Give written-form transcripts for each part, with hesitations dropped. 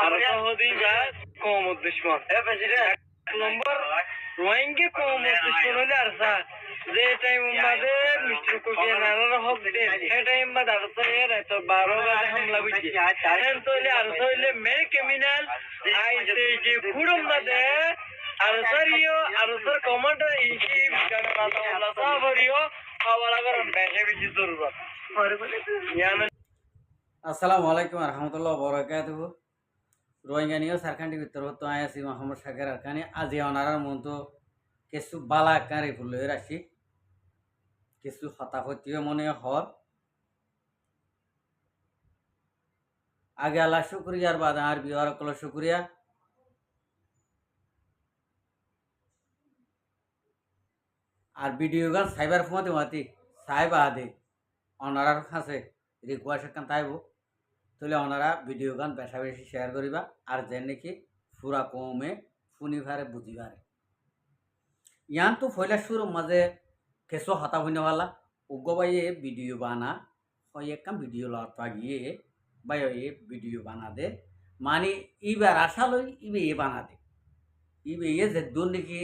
কম দুশ্মন নম্বর রোহিঙ্গা কম দুশ্মন হলে আর যে টাইম বাদে মিস্টার কুকিয়ে নানার হক দে সেই টাইম বাদে আর তো 12 বাজে হামলা বুঝছি তৈলে আর তৈলে মে ক্রিমিনাল আইতে যে ফুড়ম বাদে আর sir commander in chief general আল্লাহ সাবরিও হাওয়ালা করেন বেশি বেশি জরুরত আসসালামু আলাইকুম রহমতুল্লাহ বরকাতুহু রোহিঙ্গা নিয়ে সারখান্ডি ভিতর হতো আয়াসি মোহাম্মদ শাকের আরকানি আজি অনারার মতো কিছু বালা কারি ফুল রাশি কিছু হতাহতিও মনে হর আগে আল্লাহ শুক্রিয়ার বাদ আর বিহার কল শুক্রিয়া আর ভিডিও গান সাইবার ফোমাতে মাতি সাইবা আদে অনারার কাছে রিকোয়েস্ট কান তাইব তাহলে ওনারা ভিডিও গান বেশা বেশি শেয়ার করিবা আর যে নাকি পুরা কমে শুনিবারে বুঝিবারে ইয়ান তো ফয়লা সুর মাঝে কেসো হতা হইনেওয়ালা উগ্রবাইয়ে ভিডিও বানা হয় একটা ভিডিও লতা গিয়ে বাই এ ভিডিও বানা দে মানে ইবার আশা লই ইবে এ বানা দে ইবে এ যে দূর নাকি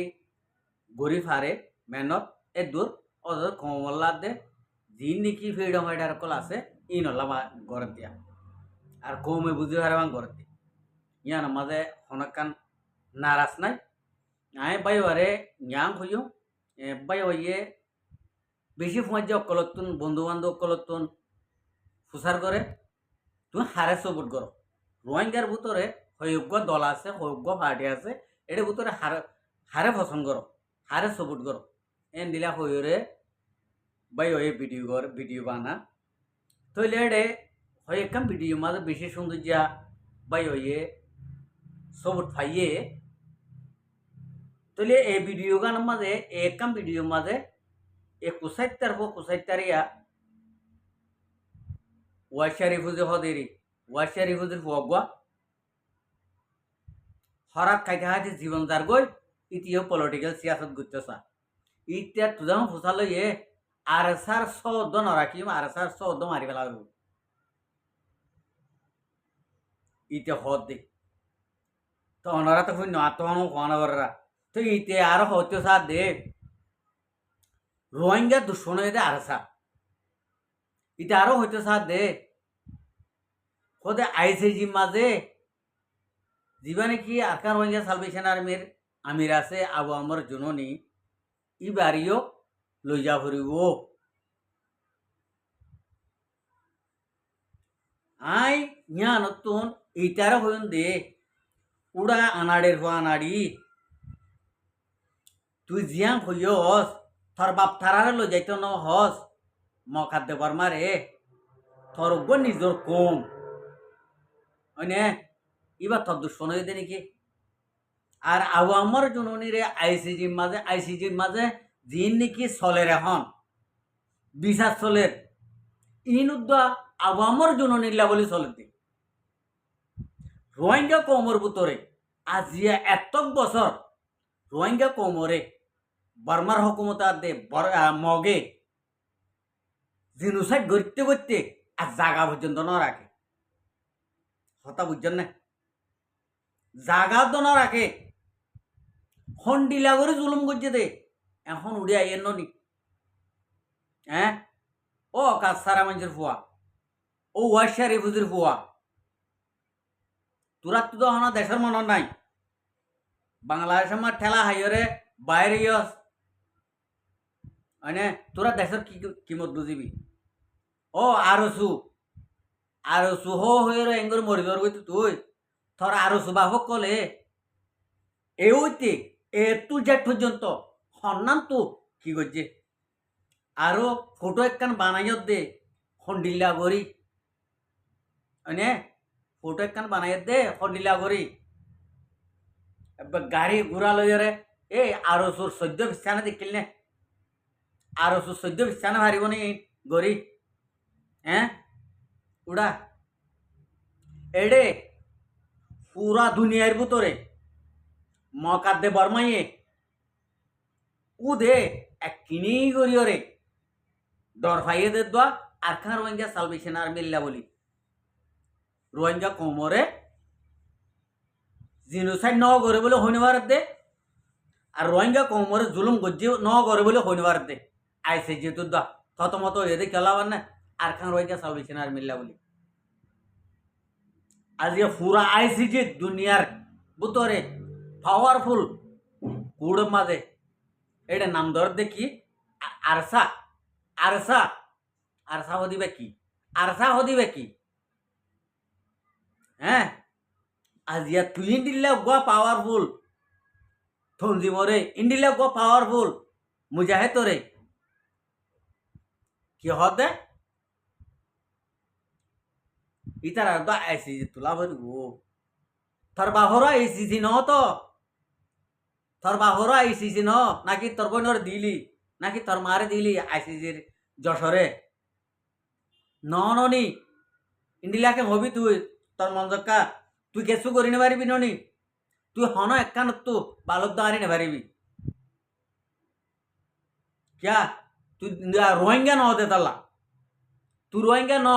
গরিব হারে মেহনত এ দূর অদর কমল্লা দে যিন নাকি ফ্রিডম ফাইটার কল আছে ইনলা গড় দিয়া আর কমে বুঝি হারাবাং করতে ইয়ান মাঝে হনকান নারাজ নাই আই বাইবারে ইয়াং হইও বাই হইয়ে বেশি ফুঁয়ার অকলতুন বন্ধু বান্ধব অকলতুন ফুসার করে তুমি হারে সপোর্ট করো রোহিঙ্গার ভিতরে হয়োগ্য দল আছে হয়োগ্য পার্টি আছে এর ভিতরে হারে পছন্দ করো হারে সপোর্ট করো এন দিলা হইরে বাই হয়ে ভিডিও বানা তৈলে এডে হয় একম ভিডিও মাঝে বেশি সৌন্দর্য বাই হইয়ে সবুজ ফাইয়ে তাহলে এই ভিডিও গানের মাঝে একম ভিডিও মাঝে এ কুসাইতারিয়া ওয়াশারি ফুজে হদেরি ওয়াশারি ফুজের ফুয়া হরাত খাইতে খাইতে জীবন যার গই ইতিও পলিটিক্যাল সিয়াসত গুতেছা ইতিয়া তুজাম ফুসালো এ আর সার সৌদ নরাকিম আর সার সৌদ মারি ফেলা ইতে হদ দে তো ওনারা তো শুন আত্মহানো খানাবাররা তো ইতে আরো হতে সাথ দে রোহিঙ্গা দুশ্মন হয়ে দে আর সা ইতে আরো হইতে সাথ দে খোদে আইসিজি মাঝে জীবনে কি আরকান রোহিঙ্গা সালভেশন আর্মির আমির আছে আবু আমর জননী ই বাড়িও লইয়া ফুরিব আই ইয়া নতুন এইটারও হইন দে উড়া আনাড়ের হো আনাড়ি তুই জিয়াং হইয়স থর বাপ থারারে লো যাইতো ন হস মকাত দেবার মারে থর উগ্র নিজর কম ওইনে এবার থর দুশ্মন হয়ে দে নাকি আর আবু আমার জননীরে আইসিজির মাঝে জিন নাকি চলের এখন বিচার চলের ইন উদ্দা আবু আমার জননীলা বলে চলে দে রোহিঙ্গা কমর ভিতরে আজিয়া এত বছর রোহিঙ্গা কমরে বার্মার হকুমত দে মগে জিনুসাইড করতে করতে আর জাগা পর্যন্ত না রাখে হতা বুঝছেন না জাগা তো না রাখে হন্ডিলা করে জুলুম করছে দে এখন উড়ে আইয়ের নি হ্যাঁ ও কাছারা মানুষের ফুয়া ও ওয়াশা রিফুজির ফুয়া তোরা তো হনা দেশের মনে নাই বাংলাদেশের মা ঠেলা হাইরে বাইরে ইয়স মানে তোরা দেশের কিমত বুঝিবি ও আরসু হয়ে এঙ্গর মরিদর গইতে তুই থর আরসু বাহক কলে এ হইতে এ তু জেট পর্যন্ত সন্নান তো কি করছে আরো ফটো একখান বানাইয়ত দে হন্ডিল্লা গড়ি মানে ফটো একখান বানাইয়ত দে হন্ডিল্লা গড়ি গাড়ি ঘোরা লইরে এ আরসুর সদ্য বিছানা দেখিল নে আরসুর সদ্য বিছানা হারিব নি গড়ি হ্যাঁ উড়া এডে পুরা দুনিয়ার ভিতরে মকাত দে বর্মাইয়ে উ দে এক কিনি করিয়রে ডর ফাইয়ে দে দোয়া আর খান রোহিঙ্গা সালভেশন আর্মি বলি রোহিঙ্গা কোমরে জিনোসাইড ন করে বলে হইনবার দে আর রোহিঙ্গা কমরে জুলুম গজ্জি ন করে বলে হইনবার দে আইসে যেহেতু দা থতমত এদে খেলাবার না আর খান রোহিঙ্গা সালভেশন আর মিল্লা বলি আজ পুরা আইসিজি দুনিয়ার ভিতরে পাওয়ারফুল কুড় মাঝে এটা নাম ধর দেখি আরসা আরসা আরসা হদিবে কি আরসা হদিবে কি হ্যাঁ আজিয়া তুই ইন্ডিল্লা গোয়া পাওয়ারফুল থঞ্জি মরে ইন্ডিল্লা গোয়া পাওয়ারফুল মুজাহে তোরে কি হদে ইতার আর আইসিজি তোলা বলি গো তোর বাহরা আইসিজি ন তো তোর বাহরা আইসিজি ন নাকি তোর বোনর দিলি নাকি তোর মারে দিলি আইসিজির যশোরে ননি ইন্ডিলাকে হবি তুই তোর মঞ্জকা তুই কেসু করি নে পারিবি ননি তুই হন একখান তো বালক দাঁড়ি নে পারিবি ক্যা তুই রোহিঙ্গা ন হতে তালা তুই রোহিঙ্গা ন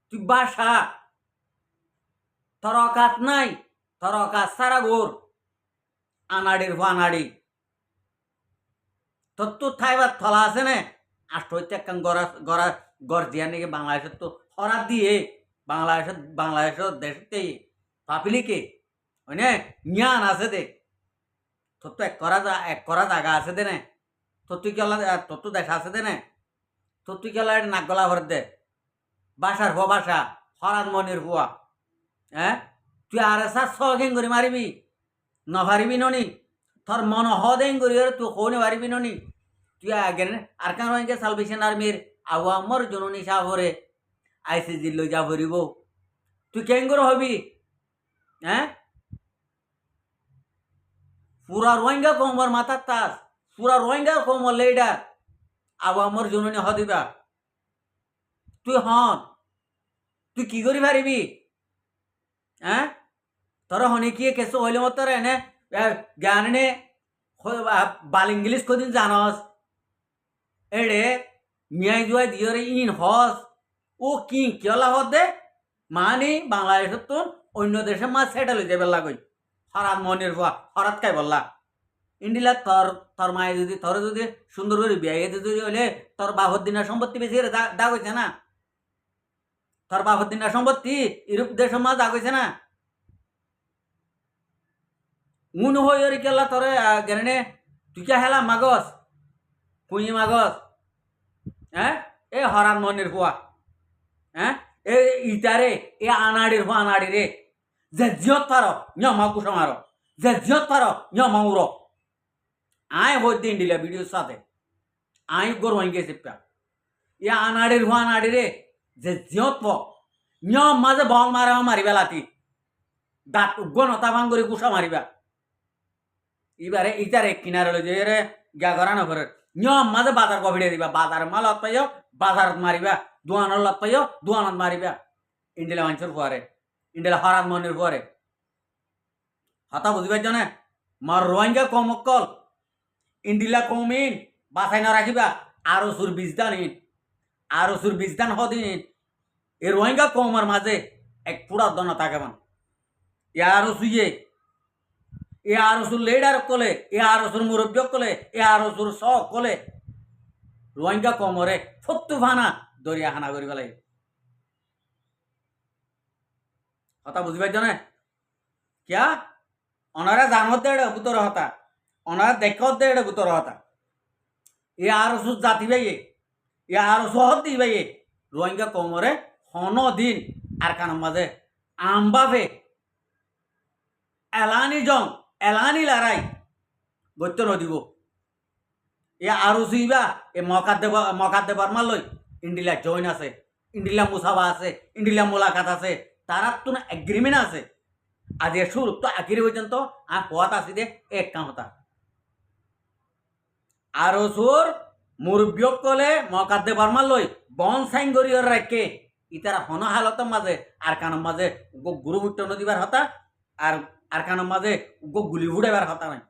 তুই বাসা তোর অকাত নাই তোর অকাত সারা গোর আনাড়ির ফানাড়ি তোর তো থাইবার থলা আছে নে আষ্ট হইতে একখান গড়া গড়া গড় দিয়া নাকি বাংলাদেশের তো হরাত দিয়ে বাংলাদেশের দেশতেই পাপিলিকে মানে জ্ঞান আছে দে তোর তো এক করা জায়গা আছে দে নে তোর তুই কেলা তোর তো দেশ আছে দে নে তোর তুই কেলা নাক গলা ভর দে বাসার হো বাসা হরাত মনির হুয়া হ্যাঁ তুই আর সার সগেন করে মারিবি ন পারিবি ননি তোর মন হদেন করি তুই কোনে পারিবি ননি তুই আগে আর কেন রোহিঙ্গা সালভেশন আর্মির আওয়ামর জননী সাহরে আইসিজি লই যা ভরিব তুই কেন করে হবি হ্যাঁ পুরা রোহিঙ্গা কমর মাথার তাস পুরা রোহিঙ্গা কমর লেডার আওয়ামর জননী হদিবা তুই হন তুই কি করি পারিবি হ্যাঁ তোর হনে কি কেসো হইলে মতো এনে জ্ঞান নে বাল ইংলিশ কদিন জানস এড়ে মিয়াই জুয়াই দিয়ে ইন হস ও কি কেলা হত দে মানে বাংলাদেশের তো অন্য দেশে মাছ সেটেল হইতে বেলা কই হরাত মনির হওয়া হরাত খাই বললা ইন্ডিলা তোর মায়ে যদি তোর যদি সুন্দর করে বিয়ে যদি হইলে তোর বাপর দিনের সম্পত্তি বেশি দাগ হইছে না তোর বাপর দিনের সম্পত্তি ইউরোপ দেশের মাছ দাগ হইছে না উন হয়ে কেলা তোরে গেনে তুই কে হেলা মাগস কুই মাগস হ্যাঁ এ হরান মনির হুয়া হ্যাঁ এ ইটারে এ আনাড়ির হুয়া আনাড়ি রে যে জিয়ত পার মাউ কুসা মার যে জিয়ত পার মাউর আয় হই দিন দিলা ভিডিওর সাথে আই গরু হয়ে গেছে এ আনাড়ির হুয়া আনাড়ি রে যে জিয়ত প মাঝে বল মারা মারিবা লাতি দাঁত গণতা ভাঙ করে কুসা মারিবা এবারে ইটারে কিনারে লই যে রে গা করা না করে নিয়ম মাঝে বাজার কবিড়ে দিবা বাজার মালত পাইও বাজার মারিবা দোয়ানোর লত পাইও দোয়ানত মারিবা ইন্ডিলা মানুষের ফুয়ারে ইন্ডিলা হরাত মনির ফুয়ারে হতা বুঝিবার জনে মার রোহিঙ্গা কমকল ইন্ডিলা কমিন বাসাই না রাখিবা আরো সুর বিজদান ইন আরো সুর বিজদান হদিন এই রোহিঙ্গা কমার মাঝে এক পুরা দনা থাকে মান ইয়ারো সুইয়ে এ আরসুর লেডার কলে এ আরসুর মুরব্বী কলে এ আরসুর স কলে রোহিঙ্গা কমরে ফত্তু ভানা দরিয়া হানা করি পেলাই হতা বুঝিবার জনে কিয়া অনারা জানত দে বুতর হতা অনারা দেখত দে বুতর হতা এ আরসুর জাতি বাইয়ে এ আরসু হত দি বাইয়ে রোহিঙ্গা কমরে হন দিন আর কানার মাঝে আমবাবে এলানি জং এলানি লড়াই গত্য নদিব এ আরো সুইবা এ মকাত দেবার মালই ইন্ডিলা জয়েন আছে ইন্ডিলা মুসাবা আছে ইন্ডিলা মোলাকাত আছে তারা তো না এগ্রিমেন্ট আছে আজ শুরু তো আখিরি পর্যন্ত আর পথ আসি দে এক কাম হতা আরো সুর মুরব্বিয়ক কলে মকাত দেবার মালই বন সাইন গরিয়র রাখে ইতারা হন হালতের মাঝে আর কানের মাঝে গুরু বুট্ট নদীবার হতা আর কানের মাঝে গুলি ফুটাইবার কথা নাই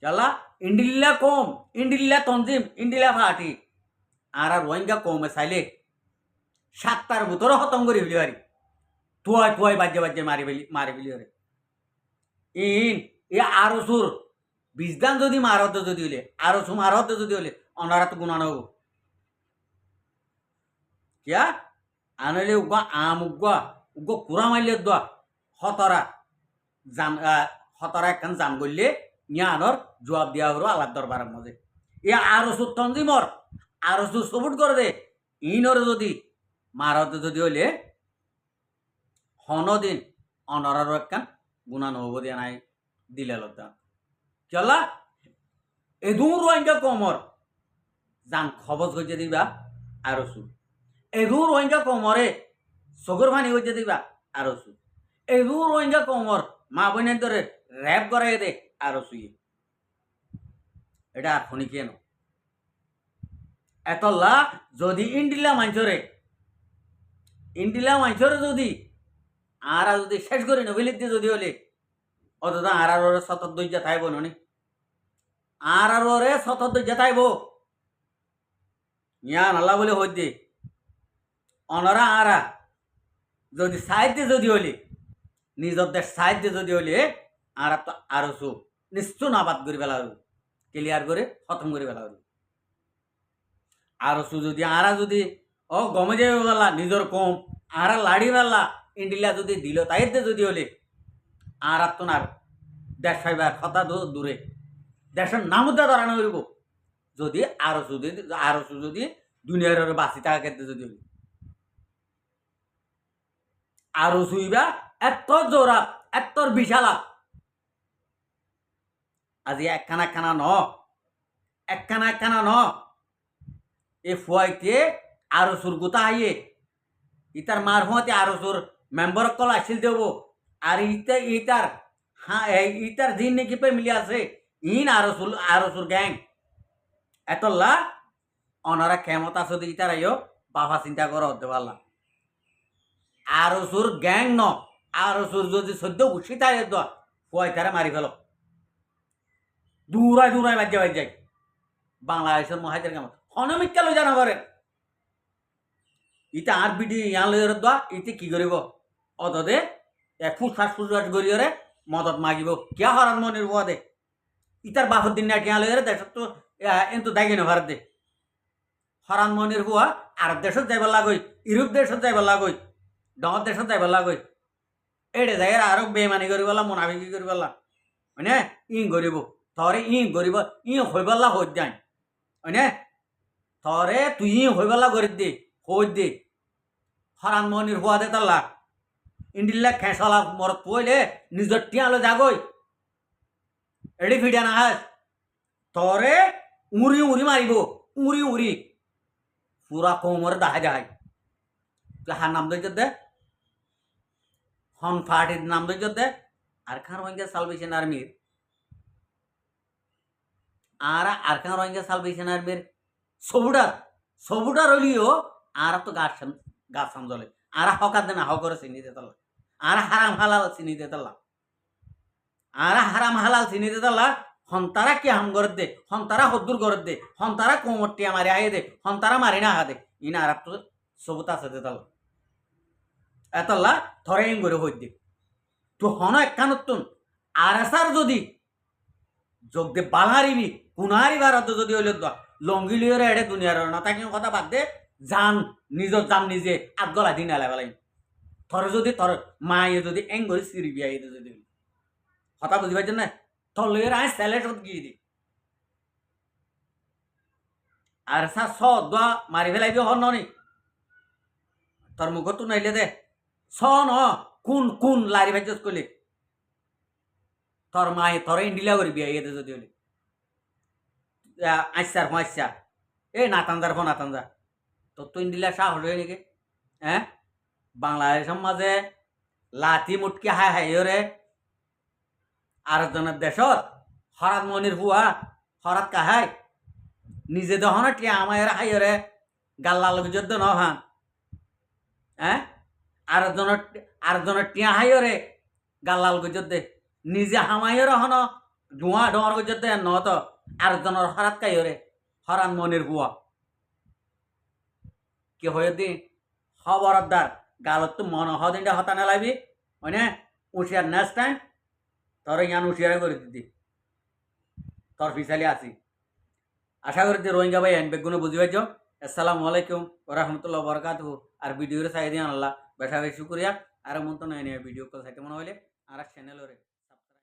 চলা ইন্ডিল্লা কম ইন্ডিল্লা তঞ্জিম ইন্ডিল্লা পার্টি আর রোহিঙ্গা কমে চাইলে 7টার ভিতরে খতম করি ফেলি পারি তুয়াই বাজ্যে মারি ফেলি ওরে ইন এ আরো সুর বিজদান যদি মারতে যদি হলে আরো সু মারতে যদি হলে অনারা তো গুণানো হবো কিয়া আনলে উগা আম উগা কুড়া মারলে দোয়া হতরা জান হতরা একখান জান করলে ইয়ানোর জবাব দিয়া হলো আল্লাহ দরবারের মধ্যে এ আরো সুর তঞ্জিমর আরো সুর সবুট করে দে ইনর যদি মারতে যদি হলে হনদিন অনরারও একখান গুণানো হবো দিয়া নাই দিলে লতা চলা এদুর রোহিঙ্গা কমর জান খবর হইতে দিবা আরো সুর এদুর রোহিঙ্গা কমরে চকুর পানি হইতে দিবা আরো সুর এদুর রোহিঙ্গা কমর মা বোনের ধরে র্যাপ করাই দে আরো সুইয়ে এটা আর শুনি কেন এতলা যদি ইন্ডিলা মাঞ্চরে যদি আরা যদি শেষ করি নবিলিত যদি হলে অথচ আর ওরে সতত দৈর্য থাইব নি আর ওরে সতত দৈর্য থাইব ইয়া নাল্লা বলে হইতে অনরা আরা যদি সাহিত্য যদি হলে নিজের দেশ সাহিত্য যদি হলে আর তো আরো সু নিশ্চয় নাবাদ করে ফেলা হল ক্লিয়ার করে খতম করে ফেলা হল আরো সু যদি আরা যদি ও গমে যাবে বেলা নিজের কম আরা লাড়ি বেলা ইন্ডিলা যদি দিল তাইতে যদি হলে আর তো না দেশ ফাইবার কথা দূরে দেশের নামটা ধরানো হইব যদি আরো যদি দুনিয়ার বাঁচি থাকা ক্ষেত্রে যদি হইব আরো শুইবা এত জোরা এত বিশালা আজি একখানা ন এ ফুয়াইতে আরো সুর গোতা আইয়ে ইতার মার হুঁতে আরো সুর মেম্বার কল আসিল দেব আর ইতার দিন নাকি পে মিলি আছে ইন আরো সুর গ্যাং এতলা অনারা ক্ষমতা আছে ইতার আইও বাবা চিন্তা করো হতে পারলাম আরো সুর গ্যাং ন আরো সুর যদি সদ্য উঠি থাকে তো ফুয়াইতারে মারি ফেল দূরায় বাজ্যে বাংলাদেশের মহাজের কাম হনমিকা লই জানা করেন ইটা আর বিডি ইয়ান লই দোয়া ইতে কি করিব অতদে এক ফুসফাস গড়িয়রে মদত মাগিব কিয়া হরান মনির বুয়া দে ইতার বাপর দিন না লই দেশত তো এন্তু দাগি না ভারত দে হরান মনির বুয়া আর দেশত যাইবার লাগই ইউরোপ দেশত যাইবার লাগই ডঙর দেশত যাইবার লাগই এড়ে যাই আরো বেমানি করি বললাম মোনাফিকি করি বললাম মানে ইং গরিব তরে ইং গরিব ই হইবাল্লা হই যাই মানে তরে তুই হইবাল্লা করি দে হই দে হরান মনির হুয়া দে তাল্লা ইন্ডিল্লা খেসলা মরত পইলে নিজের টিয়ালো যাগই এডি ফিডিয়া না হাস তরে উড়ি মারিব উড়ি পুরা কোমর দেখা যায় হার নাম দে হন পার্টির নাম দে আর খান রোহিঙ্গা সালভেশন আর্মির আর খান রোহিঙ্গা সালভেশন আর্মির সবুটার হলিও আর তো গাছ সামজলে আর হকার দেনা হকরে চিনি দে তাল্লা আর হারাম হালাল চিনি দে তাল্লা আর হারাম হালাল চিনি দে তাল্লা হন্তারা কি হাম করে দে হন্তারা হদ্দুর করে দে হন্তারা কোমরটিয়া মারি আয়ে দে হন্তারা মারি না হা দে ইনা আর তো সবুত আছে দে তাল্লা এতলা ধরে ইং করে হই দে তো হন একখানতুন আর এসার যদি যোগ দে বালহারিবি কুনারি ভারত যদি হইল লঙ্গি লিওরে এড়ে দুনিয়ার না তাকে কথা বাদ দে জান নিজর জান নিজে আগ গলা দিন আলাই বেলাই থরে যদি তোর মায়ে যদি এং করে সিরিবি আই যদি কথা বুঝি পাইছেন না তোর লইয়ের আয় স্যালেট গিয়ে দি আর সা স দোয়া মারি ফেলাইবি হন নি তোর মুখত তো নাইলে দে স ন কোন লারি ভাইজস কইলে তোর মায়ে তোর ইন্ডিলা করবি আইতে যদি হলে আচ্ছার আচ্ছা এ নাতানদার ফোন নাতানদা তোর তো ইন্ডিলা শাহ হলো নাকি হ্যাঁ বাংলাদেশের মাঝে লাঠি মুটকি হাই রে আরেকজনের দেশত হরাত মনির হুয়া হরাত কাহাই নিজে দহন টিয়া আমার হাই রে গাল্লা লগে যদ্দ নহান হ্যাঁ আরেকজনের টিয়া হাই রে গাল্লাল গজদ্দে নিজে হামাইয়ের হন ধোঁয়া ডর গজদ্দে নত আরেকজনের হরাত কাই রে হরান মনির হুয়া কি হয়ে দি খবরদার গালত তো মন হদিনটা হতা না লাগবি মানে উঠিয়ার নেক্সট টাইম তোর ইয়ান উঠিয়ার করে দিদি তোর ফিসালি আসি আশা করি যে রোহিঙ্গা ভাই হ্যান্ড ব্যাগগুলো বুঝি পাইছ। আসসালামু আলাইকুম রহমতুল্লাহ বরকাত আর ভিডিওর সাইড দিয়ে আল্লাহ বেশা বেশি শুক্রিয়া আর মন তো নয় ভিডিও কল সাইতে মনে হইলে আর চ্যানেলরে